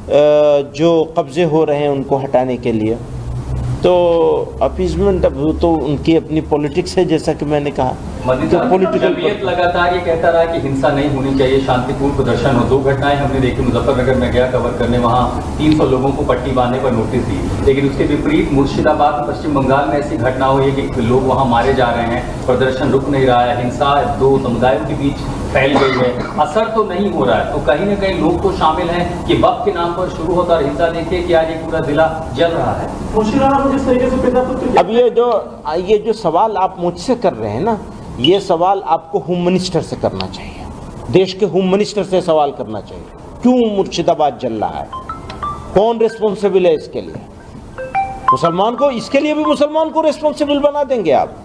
जो कब्ज़े हो रहे हैं उनको हटाने के लिए। तो अपीजमेंट अब तो उनकी अपनी पॉलिटिक्स है, जैसा कि मैंने कहा। तो जमीयत लगातार ये कहता रहा कि हिंसा नहीं होनी चाहिए, शांतिपूर्ण प्रदर्शन हो। 2 घटनाएं हमने देखी, मुजफ्फरनगर में गया कवर करने, वहाँ 300 लोगों को पट्टी बांधने पर नोटिस दी। लेकिन उसके विपरीत मुर्शिदाबाद, पश्चिम बंगाल में ऐसी घटना हुई है कि लोग वहाँ मारे जा रहे हैं, प्रदर्शन रुक नहीं रहा है, हिंसा 2 समुदायों के बीच फैल गई है, असर तो नहीं हो रहा है। तो कहीं ना कहीं लोग तो शामिल हैं कि वक्त के नाम पर शुरू होता और हिंसा देखिए कि आज ये पूरा जिला जल रहा है। अब ये जो सवाल आप मुझसे कर रहे हैं ना, ये सवाल आपको होम मिनिस्टर से करना चाहिए, देश के होम मिनिस्टर से सवाल करना चाहिए। क्यों मुर्शिदाबाद जल रहा है, कौन रिस्पॉन्सिबल है इसके लिए? मुसलमान को, इसके लिए भी मुसलमान को रिस्पॉन्सिबल बना देंगे आप?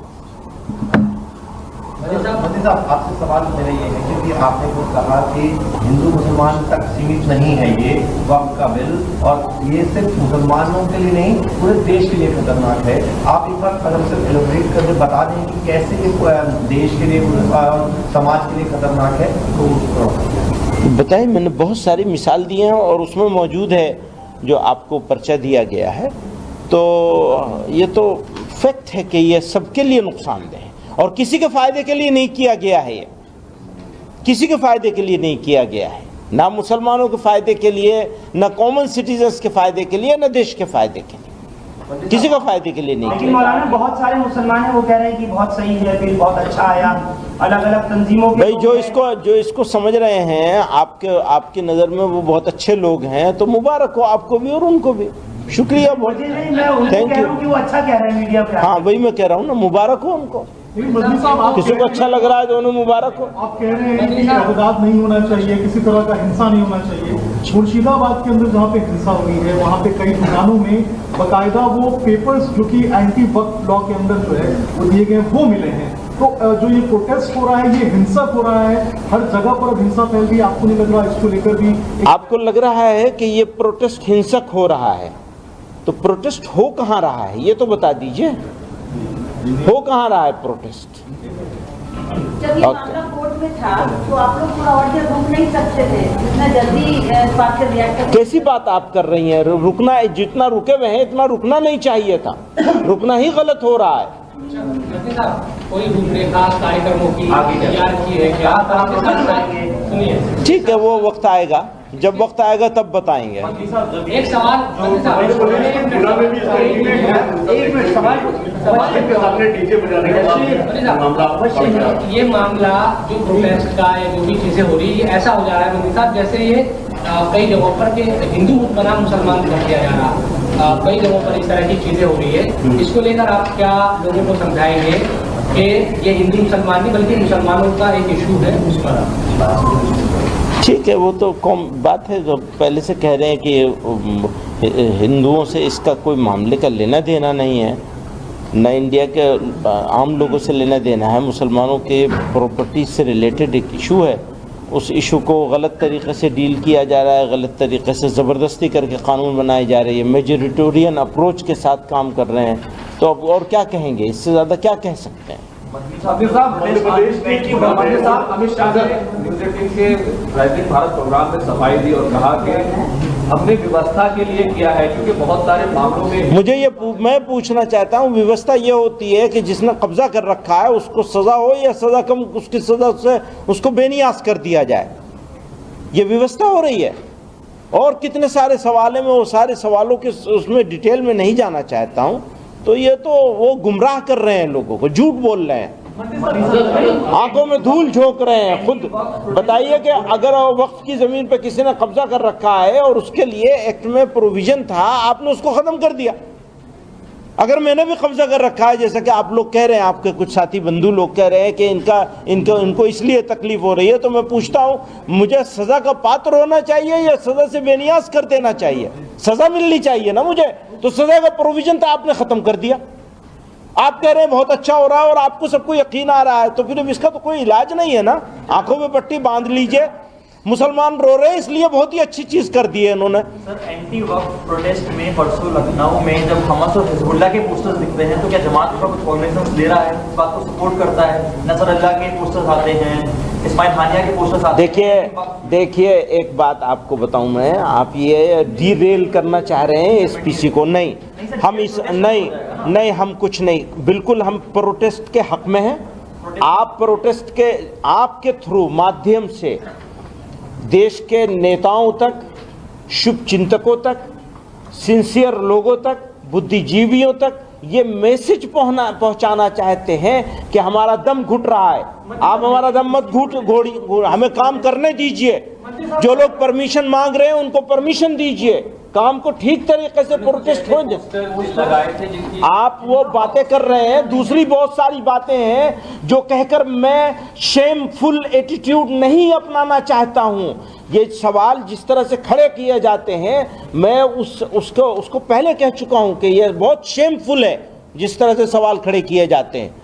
आपसे सवाल मेरा ये है क्योंकि आपने खुद कहा कि हिंदू मुसलमान तक सीमित नहीं है ये वक्फ का बिल, और ये सिर्फ मुसलमानों के लिए नहीं पूरे देश के लिए खतरनाक है। आप एक बार कदम से एलोबरेट करके बता दें कि कैसे ये देश के लिए, समाज के लिए खतरनाक है? तो बताइए, मैंने बहुत सारी मिसाल दी हैं और उसमें मौजूद है जो आपको पर्चा दिया गया है। तो ये तो फैक्ट है कि ये सबके लिए नुकसानदेह है और किसी के फ़ायदे के लिए नहीं किया गया है। ये किसी के फ़ायदे के लिए नहीं किया गया है, ना मुसलमानों के फ़ायदे के लिए, ना कॉमन सिटीजन्स के फ़ायदे के लिए, ना देश के फ़ायदे के लिए। किसी का फायदे के लिए नहीं लेकिन किया। मौलाना बहुत सारे मुसलमान हैं वो कह रहे हैं कि बहुत सही है, बिल बहुत अच्छा आया, अलग अलग तंजीमों के भाई लोग जो इसको समझ रहे हैं आपकी नज़र में वो बहुत अच्छे लोग हैं, तो मुबारक हो आपको भी और उनको भी। शुक्रिया बहुत, मुझे नहीं, मैं उनको थैंक कह यू। रहा हूं कि वो अच्छा कह रहे हैं मीडिया पे। हाँ वही मैं कह रहा हूँ ना, मुबारक हो उनको। लेकिन मदनी साहब आप किसी को अच्छा लग रहा है तो उन्हें मुबारक हो। आप कह रहे हैं कि अपराध नहीं होना चाहिए, किसी तरह का हिंसा नहीं होना चाहिए। मुर्शिदाबाद के अंदर जहाँ पे हिंसा हुई है वहाँ पे कई दुकानों में बाकायदा वो पेपर्स जो कि एंटी वक्फ लॉ के अंदर जो है वो दिए गए वो मिले हैं। तो जो ये प्रोटेस्ट हो रहा है ये हिंसक हो रहा है, हर जगह पर अब हिंसा फैल रही है, आपको नहीं लग रहा इसको लेकर भी आपको लग रहा है कि ये प्रोटेस्ट हिंसक हो रहा है, तो प्रोटेस्ट हो कहाँ रहा है ये तो बता दीजिए, हो कहाँ रहा है प्रोटेस्ट? जब ये मामला कोर्ट में था तो आप लोग थोड़ा और देर रुक नहीं सकते थे, जितना जल्दी इस बात से रिएक्ट कर। कैसी बात आप कर रही हैं? रुकना, जितना रुके हुए हैं इतना रुकना नहीं चाहिए था, रुकना ही गलत हो रहा है। कोई रूपरेखा कार्यक्रमों की तैयार की है क्या? सुनिए, ठीक है, वो वक्त आएगा, जब वक्त आएगा तब बताएंगे। एक सवाल ये मामला जो प्रोटेस्ट का या जो भी चीजें हो रही है ऐसा हो जा रहा है मंत्री साहब, जैसे ये कई जगहों पर के हिंदू बना मुसलमान कर दिया जा रहा, कई जगहों पर इस तरह की चीजें हो रही है। इसको लेकर आप क्या लोगों को समझाएंगे कि ये हिंदू मुसलमान नहीं बल्कि मुसलमानों का एक इशू है, उस पर? ठीक है, वो तो कौन बात है, जो पहले से कह रहे हैं कि हिंदुओं से इसका कोई मामले का लेना देना नहीं है, न इंडिया के आम लोगों से लेना देना है, मुसलमानों के प्रॉपर्टी से रिलेटेड एक इशू है। उस इशू को गलत तरीके से डील किया जा रहा है, गलत तरीके से ज़बरदस्ती करके कानून बनाए जा रहे हैं, मेजोरिटेरियन अप्रोच के साथ काम कर रहे हैं, तो अब और क्या कहेंगे, इससे ज़्यादा क्या कह सकते हैं? अमित शाह ने न्यूज 18 के राइजिंग भारत प्रोग्राम में सफाई दी और कहा कि हमने व्यवस्था के लिए किया है, क्योंकि बहुत सारे मामलों में मुझे मैं पूछना चाहता हूँ, व्यवस्था ये होती है कि जिसने कब्जा कर रखा है उसको सजा हो या सजा कम, उसकी सजा से उसको बेनियाज कर दिया जाए, ये व्यवस्था हो रही है। और कितने सारे सवाल हैं, मैं वो सारे सवालों के उसमें डिटेल में नहीं जाना चाहता हूँ। तो ये तो वो गुमराह कर रहे हैं लोगों को, झूठ बोल रहे हैं, आंखों में धूल झोंक रहे हैं। खुद बताइए कि अगर वक्फ की जमीन पे किसी ने कब्जा कर रखा है और उसके लिए एक्ट में प्रोविजन था, आपने उसको खत्म कर दिया। अगर मैंने भी कब्जा कर रखा है, जैसा कि आप लोग कह रहे हैं, आपके कुछ साथी बंधु लोग कह रहे हैं कि इनको इसलिए तकलीफ हो रही है, तो मैं पूछता हूँ, मुझे सजा का पात्र होना चाहिए या सजा से बेनियाज कर देना चाहिए? सजा मिलनी चाहिए ना मुझे, तो सजा का प्रोविजन तो आपने खत्म कर दिया। आप कह रहे हैं बहुत अच्छा हो रहा है और आपको सबको यकीन आ रहा है, तो फिर इसका तो कोई इलाज नहीं है ना। आंखों में पट्टी बांध लीजिए, मुसलमान रो रहे हैं इसलिए बहुत ही अच्छी चीज कर दी है इन्होंने। सर, एंटी वक्फ प्रोटेस्ट में परसों लखनऊ में जब हमास और हिजबुल्लाह के पोस्टर्स दिखते हैं, तो क्या जमात उसका कुछ कॉग्निजेंस ले रहा है, इस बात को सपोर्ट करता है? नसरुल्लाह के पोस्टर्स आते हैं, इस्माइल हानिया के पोस्टर्स आते हैं। देखिए एक बात आपको बताऊं मैं, आप ये डीरेल करना चाह रहे हैं इस पीसी को। नहीं, हम इस नहीं हम कुछ नहीं, बिल्कुल हम प्रोटेस्ट के हक में हैं। आप प्रोटेस्ट के, आपके थ्रू माध्यम से देश के नेताओं तक, शुभ चिंतकों तक, सिंसियर लोगों तक, बुद्धिजीवियों तक ये मैसेज पहुंचाना चाहते हैं कि हमारा दम घुट रहा है, आप हमारा दम मत घोड़ी, हमें काम करने दीजिए। जो लोग परमिशन मांग रहे हैं उनको परमिशन दीजिए, काम को ठीक तरीके से प्रोटेस्ट हो जाए। आप वो बातें कर रहे हैं, दूसरी बहुत सारी बातें हैं जो कहकर मैं शेमफुल एटीट्यूड नहीं अपनाना चाहता हूं। ये सवाल जिस तरह से खड़े किए जाते हैं, मैं उसको पहले कह चुका हूं कि ये बहुत शेमफुल है जिस तरह से सवाल खड़े किए जाते हैं।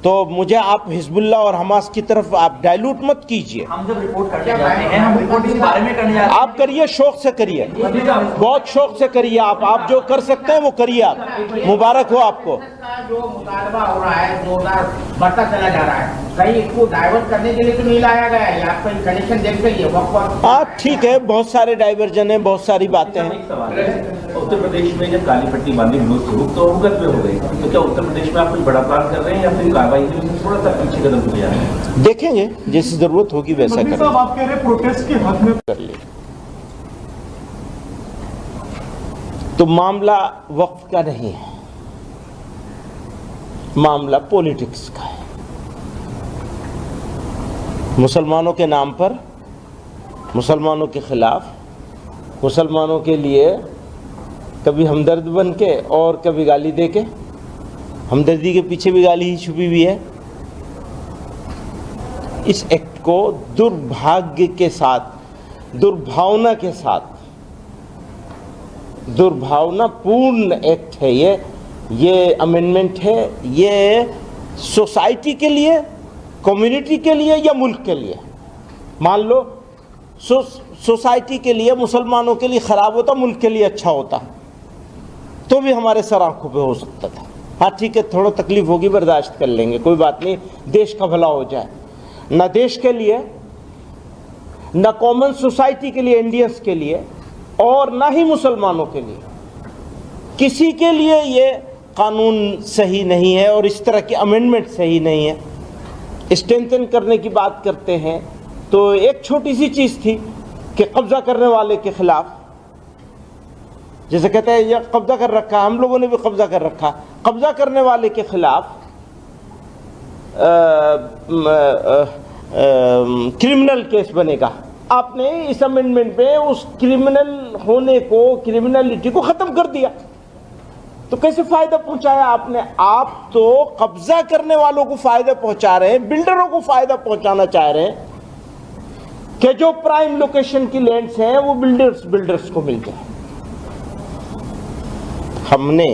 तो मुझे आप हिजबुल्लाह और हमास की तरफ आप डाइल्यूट मत कीजिए। हम जब रिपोर्ट करने जाते हैं, हम रिपोर्ट इस बारे में करने जाते हैं। आप करिए, शौक से करिए, बहुत शौक से करिए। आप जो कर सकते हैं वो करिए, आप मुबारक हो आपको। जो मुतालबा हो रहा है जोरदार बढ़ता चला जा रहा है, कहीं इसको डाइवर्ट करने के लिए तो नहीं लाया गया है, आपका कनेक्शन देख रही है वक्त। हाँ ठीक है, बहुत सारे डाइवर्जन है, बहुत सारी बातें हैं। उत्तर प्रदेश में जब काली पट्टी बांधी विरोध शुरू तो अवगत में हो गई, तो क्या उत्तर प्रदेश में आप कुछ बड़ा प्लान कर रहे हैं या फिर कार्रवाई की वजह से थोड़ा सा पीछे कदम हो जा रहे हैं? देखेंगे, जैसी जरूरत होगी वैसा करेंगे। साहब आप कह रहे हैं प्रोटेस्ट के हक में कर ले। तो मामला वक्फ का नहीं है, मामला पॉलिटिक्स का है। मुसलमानों के नाम पर, मुसलमानों के खिलाफ, मुसलमानों के लिए कभी हमदर्द बन के और कभी गाली दे के, हमदर्दी के पीछे भी गाली ही छुपी हुई है। इस एक्ट को दुर्भाग्य के साथ, दुर्भावना के साथ, दुर्भावनापूर्ण एक्ट है ये अमेंडमेंट है। ये सोसाइटी के लिए, कम्युनिटी के लिए या मुल्क के लिए, मान लो सोसाइटी के लिए, मुसलमानों के लिए ख़राब होता, मुल्क के लिए अच्छा होता तो भी हमारे सर आंखों पे हो सकता था। हाँ ठीक है, थोड़ा तकलीफ होगी, बर्दाश्त कर लेंगे, कोई बात नहीं, देश का भला हो जाए। ना देश के लिए, ना कॉमन सोसाइटी के लिए, इंडियंस के लिए, और ना ही मुसलमानों के लिए, किसी के लिए ये कानून सही नहीं है और इस तरह की अमेंडमेंट सही नहीं है। स्ट्रेंथन करने की बात करते हैं तो एक छोटी सी चीज़ थी कि कब्जा करने वाले के खिलाफ, जैसे कहते हैं ये कब्जा कर रखा, हम लोगों ने भी कब्जा कर रखा, कब्जा करने वाले के खिलाफ क्रिमिनल केस बनेगा। आपने इस अमेंडमेंट में उस क्रिमिनल होने को, क्रिमिनलिटी को ख़त्म कर दिया। तो कैसे फ़ायदा पहुंचाया आपने? आप तो कब्जा करने वालों को फ़ायदा पहुंचा रहे हैं, बिल्डरों को फ़ायदा पहुंचाना चाह रहे हैं कि जो प्राइम लोकेशन की लैंड्स हैं वो बिल्डर्स को मिल जाए। हमने,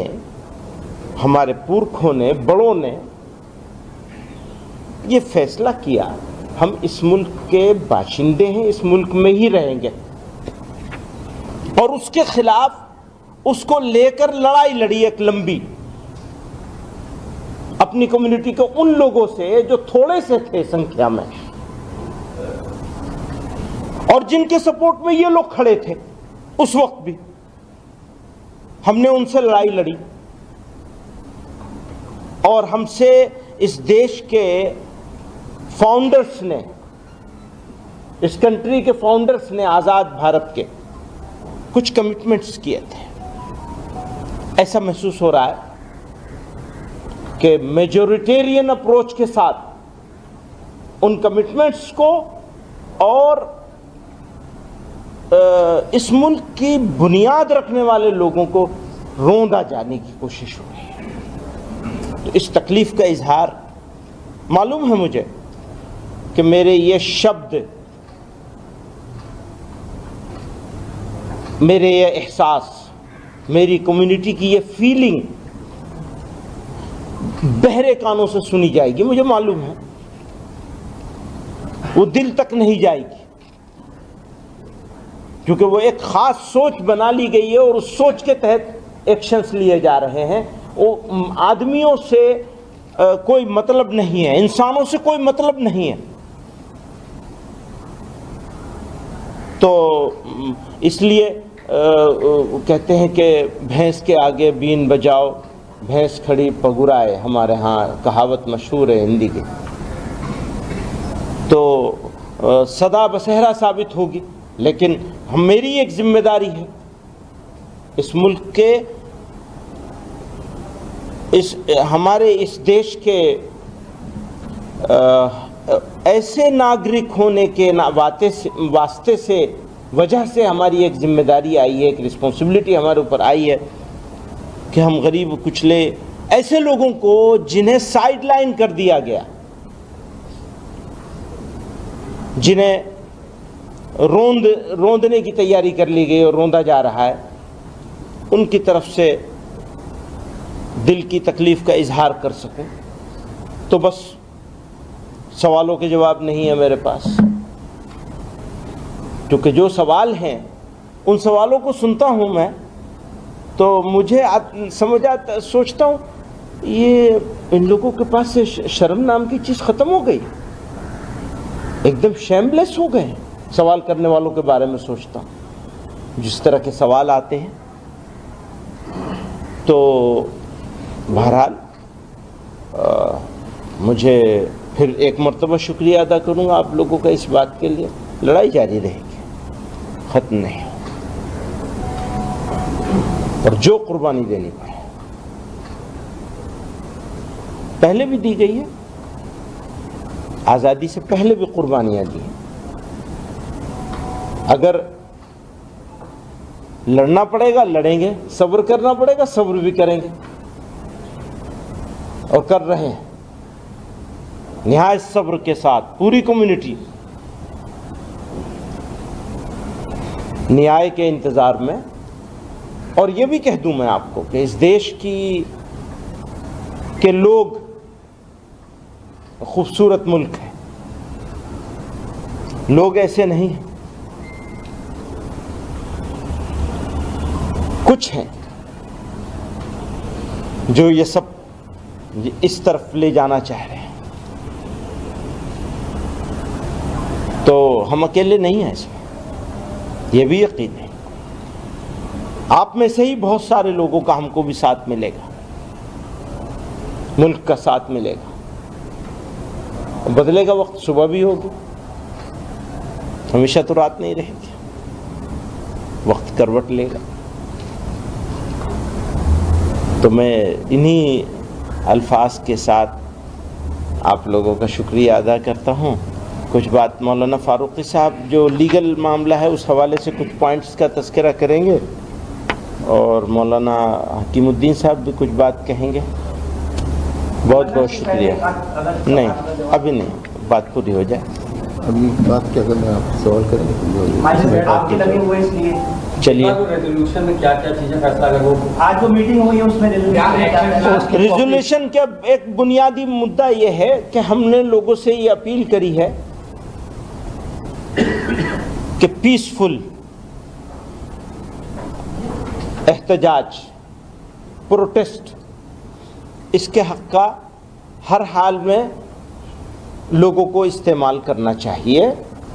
हमारे पुरखों ने, बड़ों ने ये फैसला किया, हम इस मुल्क के बाशिंदे हैं, इस मुल्क में ही रहेंगे, और उसके खिलाफ, उसको लेकर लड़ाई लड़ी एक लंबी, अपनी कम्युनिटी के उन लोगों से जो थोड़े से थे संख्या में और जिनके सपोर्ट में ये लोग खड़े थे उस वक्त भी, हमने उनसे लड़ाई लड़ी। और हमसे इस देश के फाउंडर्स ने, इस कंट्री के फाउंडर्स ने, आज़ाद भारत के, कुछ कमिटमेंट्स किए थे। ऐसा महसूस हो रहा है कि मेजॉरिटेरियन अप्रोच के साथ उन कमिटमेंट्स को और इस मुल्क की बुनियाद रखने वाले लोगों को रोंदा जाने की कोशिश हो रही है। तो इस तकलीफ का इजहार, मालूम है मुझे कि मेरे ये शब्द, मेरे ये एहसास, मेरी कम्युनिटी की ये फीलिंग बहरे कानों से सुनी जाएगी, मुझे मालूम है, वो दिल तक नहीं जाएगी, क्योंकि वो एक खास सोच बना ली गई है और उस सोच के तहत एक्शंस लिए जा रहे हैं। वो आदमियों से कोई मतलब नहीं है, इंसानों से कोई मतलब नहीं है। तो इसलिए कहते हैं कि भैंस के आगे बीन बजाओ, भैंस खड़ी पगुराए, हमारे यहाँ कहावत मशहूर है हिंदी की। तो सदा बसेहरा साबित होगी, लेकिन मेरी एक जिम्मेदारी है इस मुल्क के, हमारे इस देश के ऐसे नागरिक होने के वास्ते से, वजह से हमारी एक जिम्मेदारी आई है, एक रिस्पॉन्सिबिलिटी हमारे ऊपर आई है कि हम गरीब कुचले ऐसे लोगों को जिन्हें साइडलाइन कर दिया गया, जिन्हें रोंदने की तैयारी कर ली गई और रोंदा जा रहा है, उनकी तरफ से दिल की तकलीफ का इजहार कर सकूं। तो बस सवालों के जवाब नहीं है मेरे पास, क्योंकि जो सवाल हैं उन सवालों को सुनता हूं मैं तो मुझे समझ आता, सोचता हूं ये इन लोगों के पास से शर्म नाम की चीज़ ख़त्म हो गई, एकदम शेमलेस हो गए सवाल करने वालों के बारे में सोचता हूं। जिस तरह के सवाल आते हैं, तो बहरहाल मुझे फिर एक मर्तबा शुक्रिया अदा करूंगा आप लोगों का इस बात के लिए। लड़ाई जारी रहेगी, ख़त्म नहीं। और जो कुर्बानी देनी पड़े, पहले भी दी गई है, आज़ादी से पहले भी कुर्बानियां दी हैं। अगर लड़ना पड़ेगा लड़ेंगे, सब्र करना पड़ेगा सब्र भी करेंगे और कर रहे हैं निहायत सब्र के साथ। पूरी कम्युनिटी न्याय के इंतजार में। और ये भी कह दूं मैं आपको कि इस देश के लोग खूबसूरत मुल्क है, लोग ऐसे नहीं हैं, कुछ हैं जो ये सब इस तरफ ले जाना चाह रहे हैं। तो हम अकेले नहीं हैं इसमें, ये भी यकीन है। आप में से ही बहुत सारे लोगों का हमको भी साथ मिलेगा, मुल्क का साथ मिलेगा। बदलेगा वक्त, सुबह भी होगी, हमेशा तो रात नहीं रहेगी, वक्त करवट लेगा। तो मैं इन्हीं अल्फाज के साथ आप लोगों का शुक्रिया अदा करता हूँ। कुछ बात मौलाना फारूकी साहब जो लीगल मामला है उस हवाले से कुछ पॉइंट्स का तज़किरा करेंगे और मौलाना हकीमुद्दीन साहब भी कुछ बात कहेंगे। बहुत बहुत शुक्रिया। नहीं, अभी नहीं, बात पूरी हो जाए। अभी बात क्या करना है, आप सवाल करेंगे आपके लगे हुए इसलिए चलिए। रेजोल्यूशन में क्या क्या चीजें फैसला अगर वो आज जो मीटिंग हुई है उसमें रिजोल्यूशन का एक बुनियादी मुद्दा यह है कि हमने लोगों से ये अपील करी है कि पीसफुल एहतजाज, प्रोटेस्ट, इसके हक का हर हाल में लोगों को इस्तेमाल करना चाहिए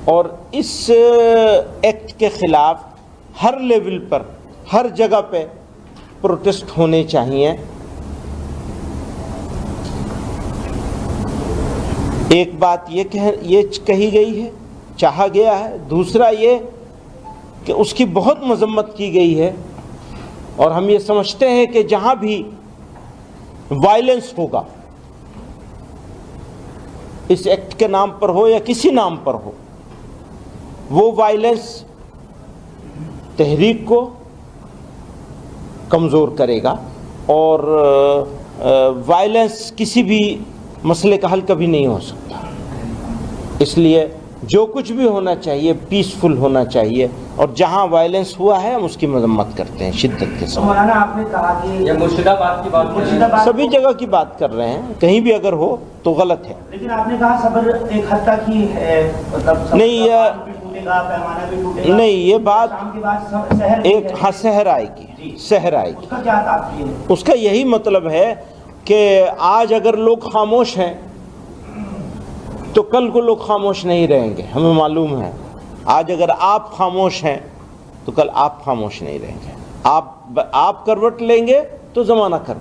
और इस एक्ट के खिलाफ हर लेवल पर, हर जगह पे प्रोटेस्ट होने चाहिए। एक बात ये कही गई है, चाहा गया है। दूसरा ये कि उसकी बहुत मजम्मत की गई है और हम ये समझते हैं कि जहां भी वायलेंस होगा, इस एक्ट के नाम पर हो या किसी नाम पर हो, वो वायलेंस तहरीक को कमज़ोर करेगा और वायलेंस किसी भी मसले का हल कभी नहीं हो सकता। इसलिए जो कुछ भी होना चाहिए पीसफुल होना चाहिए और जहां वायलेंस हुआ है हम उसकी मजम्मत करते हैं शिद्दत के साथ। मौलाना आपने कहा कि ये मुर्शिदाबाद की बात, सभी जगह की बात कर रहे हैं, कहीं भी अगर हो तो गलत है। लेकिन आपने कहा सब्र एक हद तक ही है, मतलब नहीं, पैमाना भी टूटेगा। नहीं, ये बात शाम के बाद शहर एक शहर आएगी, शहर आएगी। उसका क्या तात्पर्य है? उसका यही मतलब है कि आज अगर लोग खामोश हैं तो कल को लोग खामोश नहीं रहेंगे, हमें मालूम है। आज अगर आप खामोश हैं तो कल आप खामोश नहीं रहेंगे। आप करवट लेंगे तो ज़माना कर